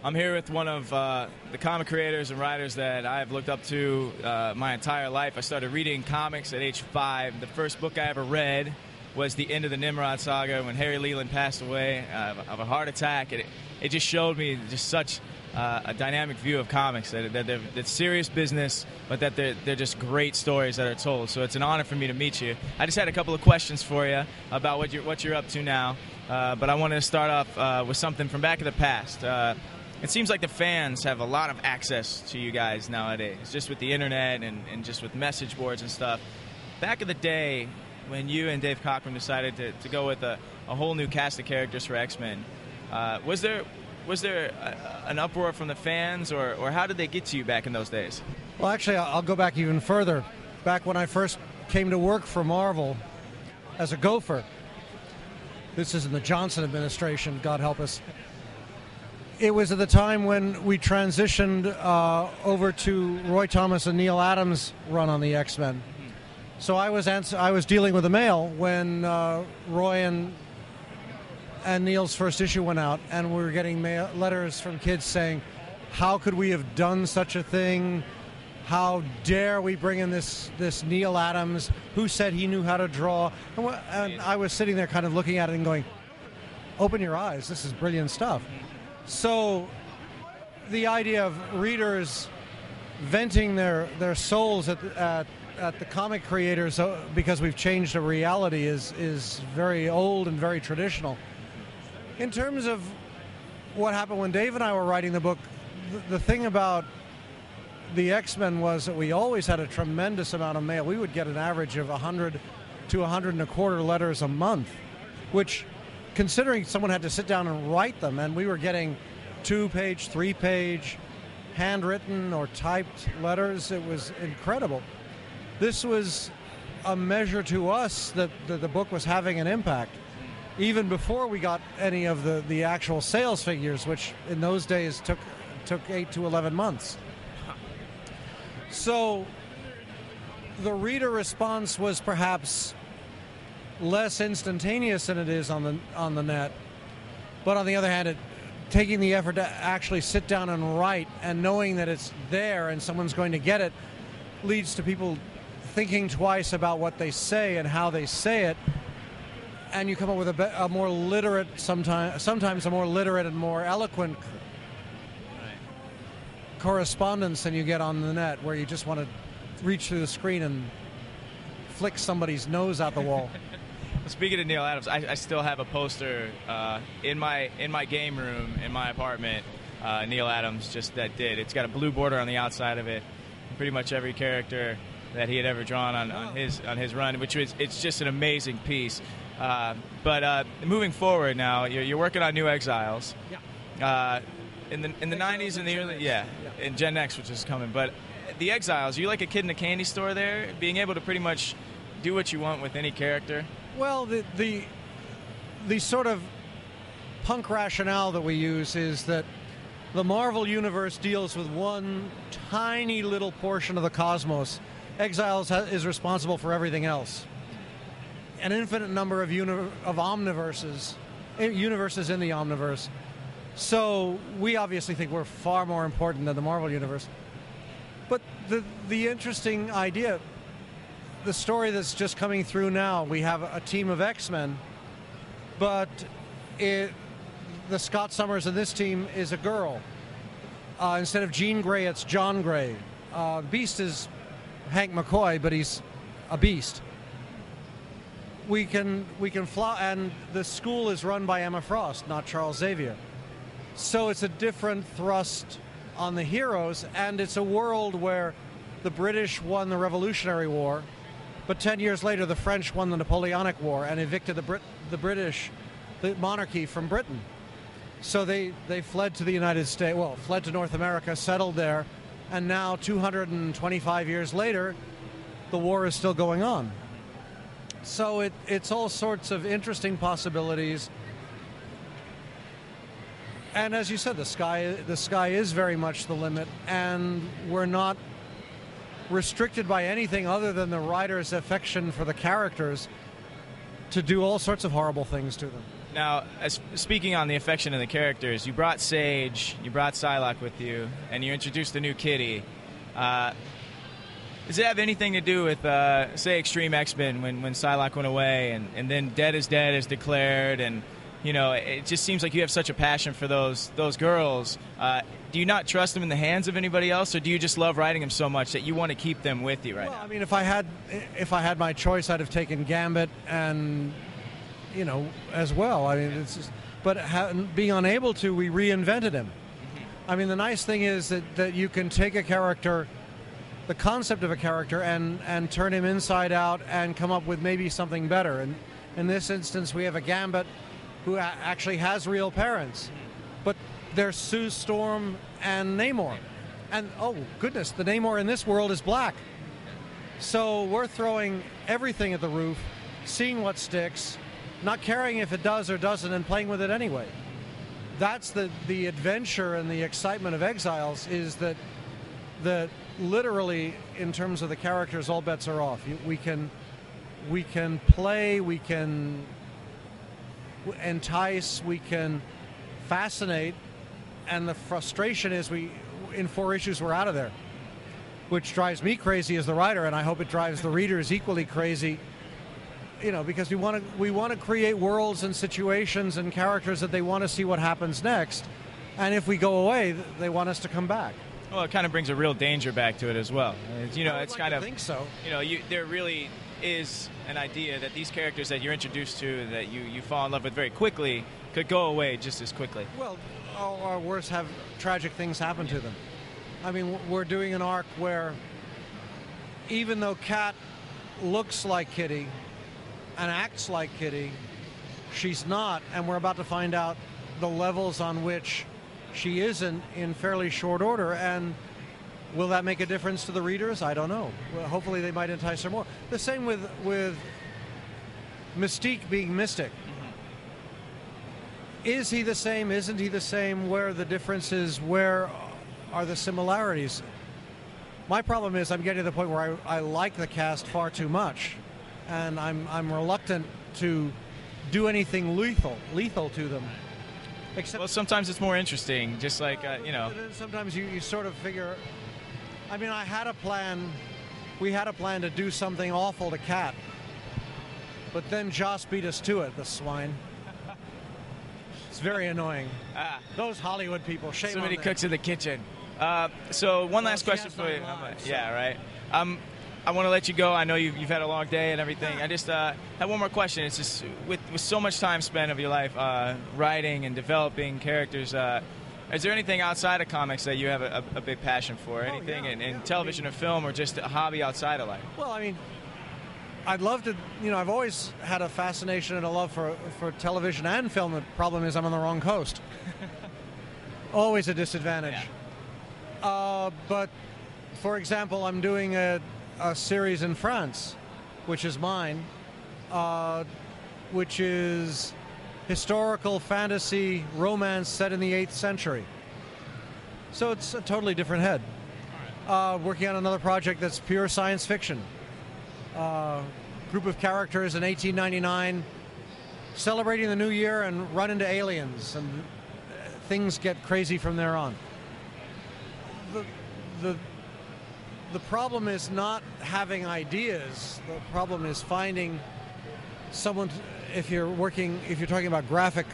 I'm here with one of the comic creators and writers that I've looked up to my entire life. I started reading comics at age 5. The first book I ever read was the end of the Nimrod saga when Harry Leland passed away of a heart attack. It just showed me just such a dynamic view of comics, that they're serious business, but that they're just great stories that are told. So it's an honor for me to meet you. I just had a couple of questions for you about what you're up to now, but I wanted to start off with something from back in the past. It seems like the fans have a lot of access to you guys nowadays, just with the internet and just with message boards and stuff. Back in the day, when you and Dave Cockrum decided to go with a whole new cast of characters for X-Men, was there an uproar from the fans, or how did they get to you back in those days? Well, actually, I'll go back even further. Back when I first came to work for Marvel as a gopher, this is in the Johnson administration, God help us. It was at the time when we transitioned over to Roy Thomas and Neil Adams' run on the X-Men. So I was dealing with the mail when Roy and Neil's first issue went out, and we were getting letters from kids saying, how could we have done such a thing? How dare we bring in this Neil Adams? Who said he knew how to draw? And I was sitting there kind of looking at it and going, open your eyes, this is brilliant stuff. So the idea of readers venting their souls at the comic creators because we've changed a reality is very old and very traditional. In terms of what happened when Dave and I were writing the book, the thing about the X-Men was that we always had a tremendous amount of mail. We would get an average of 100 to 125 letters a month, which, considering someone had to sit down and write them, and we were getting 2-page, 3-page, handwritten or typed letters, it was incredible. This was a measure to us that the book was having an impact, even before we got any of the actual sales figures, which in those days took 8 to 11 months. So the reader response was perhaps less instantaneous than it is on the net, but on the other hand, taking the effort to actually sit down and write and knowing that it's there and someone's going to get it leads to people thinking twice about what they say and how they say it, and you come up with a more literate, sometimes a more literate and more eloquent correspondence than you get on the net, where you just want to reach through the screen and flick somebody's nose out the wall. Speaking of Neil Adams, I still have a poster in my game room in my apartment. Neil Adams it's got a blue border on the outside of it. Pretty much every character that he had ever drawn on his run, it's just an amazing piece. But moving forward now, you're working on New Exiles. Yeah. In the 90s and the early in Gen X, which is coming. But the Exiles, are you like a kid in a candy store there, being able to pretty much do what you want with any character? Well, the sort of punk rationale that we use is that the Marvel Universe deals with one tiny little portion of the cosmos. Exiles is responsible for everything else. An infinite number of universes in the Omniverse. So we obviously think we're far more important than the Marvel Universe. But the interesting idea, the story that's just coming through now, we have a team of X-Men, but the Scott Summers in this team is a girl. Instead of Jean Grey, it's John Grey. Beast is Hank McCoy, but he's a beast. We can fly, and the school is run by Emma Frost, not Charles Xavier. So it's a different thrust on the heroes, and it's a world where the British won the Revolutionary War, but 10 years later the French won the Napoleonic War and evicted the monarchy from Britain. So they fled to the United States, fled to North America, settled there, and now 225 years later, the war is still going on. So it's all sorts of interesting possibilities. And as you said, the sky is very much the limit, and we're not restricted by anything other than the writer's affection for the characters. to do all sorts of horrible things to them. Now, speaking on the affection of the characters, you brought Sage, you brought Psylocke with you, and you introduced the new Kitty. Does it have anything to do with, say, Extreme X-Men when Psylocke went away, and then Dead is declared, and it just seems like you have such a passion for those girls. Do you not trust them in the hands of anybody else, or do you just love writing them so much that you want to keep them with you right now? I mean, if I had my choice, I'd have taken Gambit and as well. I mean, it's just, but being unable to, we reinvented him. I mean, the nice thing is that you can take a character, the concept of a character, and turn him inside out and come up with maybe something better. And in this instance, we have a Gambit who actually has real parents, but they're Sue Storm and Namor. And oh goodness, the Namor in this world is black. So we're throwing everything at the roof, seeing what sticks, not caring if it does or doesn't, and playing with it anyway. That's the adventure and the excitement of Exiles, is that literally, in terms of the characters, all bets are off. We can play, we can entice, we can fascinate, and the frustration is in 4 issues we're out of there, which drives me crazy as the writer, and I hope it drives the readers equally crazy, because we want to create worlds and situations and characters that they want to see what happens next, and if we go away, they want us to come back. Well, it kind of brings a real danger back to it as well. It's kind of, I think so. There really is an idea that these characters that you're introduced to, that you fall in love with very quickly, could go away just as quickly. Well, or worse, have tragic things happen to them. I mean, we're doing an arc where even though Kat looks like Kitty and acts like Kitty, she's not, and we're about to find out the levels on which she isn't in fairly short order, and will that make a difference to the readers? I don't know. Well, hopefully they might entice her more. The same with Mystique being Mystic. Is he the same? Isn't he the same? Where are the differences? Where are the similarities? My problem is I'm getting to the point where I like the cast far too much, and I'm reluctant to do anything lethal to them. Well, sometimes it's more interesting, just like, Sometimes you sort of figure... I mean, we had a plan to do something awful to Kat, but then Joss beat us to it, the swine. It's very annoying. Those Hollywood people, shame on them. So many cooks in the kitchen. So one last question for you. Yeah, right. I want to let you go. I know you've had a long day and everything. I just have one more question. It's just with so much time spent of your life writing and developing characters, is there anything outside of comics that you have a big passion for? Anything in television or film, or just a hobby outside of life? Well, I mean, I'd love to, I've always had a fascination and a love for television and film. The problem is I'm on the wrong coast. Always a disadvantage. Yeah. But, for example, I'm doing a series in France, which is mine, which is historical fantasy romance set in the 8th century. So it's a totally different head. Working on another project that's pure science fiction. Group of characters in 1899 celebrating the new year and run into aliens, and things get crazy from there on. The problem is not having ideas. The problem is finding someone. If you're talking about graphic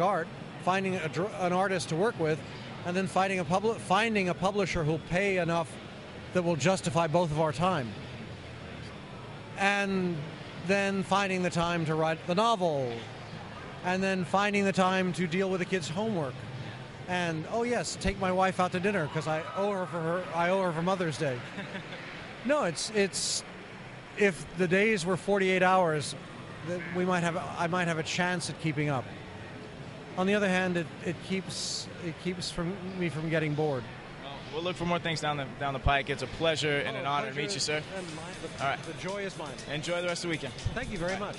art, finding an artist to work with, and then finding a publisher who'll pay enough that will justify both of our time, and then finding the time to write the novel, and then finding the time to deal with the kids' homework. And oh yes, take my wife out to dinner because I owe her for Mother's Day. No, it's if the days were 48 hours, I might have a chance at keeping up. On the other hand, it keeps me from getting bored. Well, we'll look for more things down the pike. It's a pleasure and an honor to meet you, sir. All right, the joy is mine. Enjoy the rest of the weekend. Thank you very much.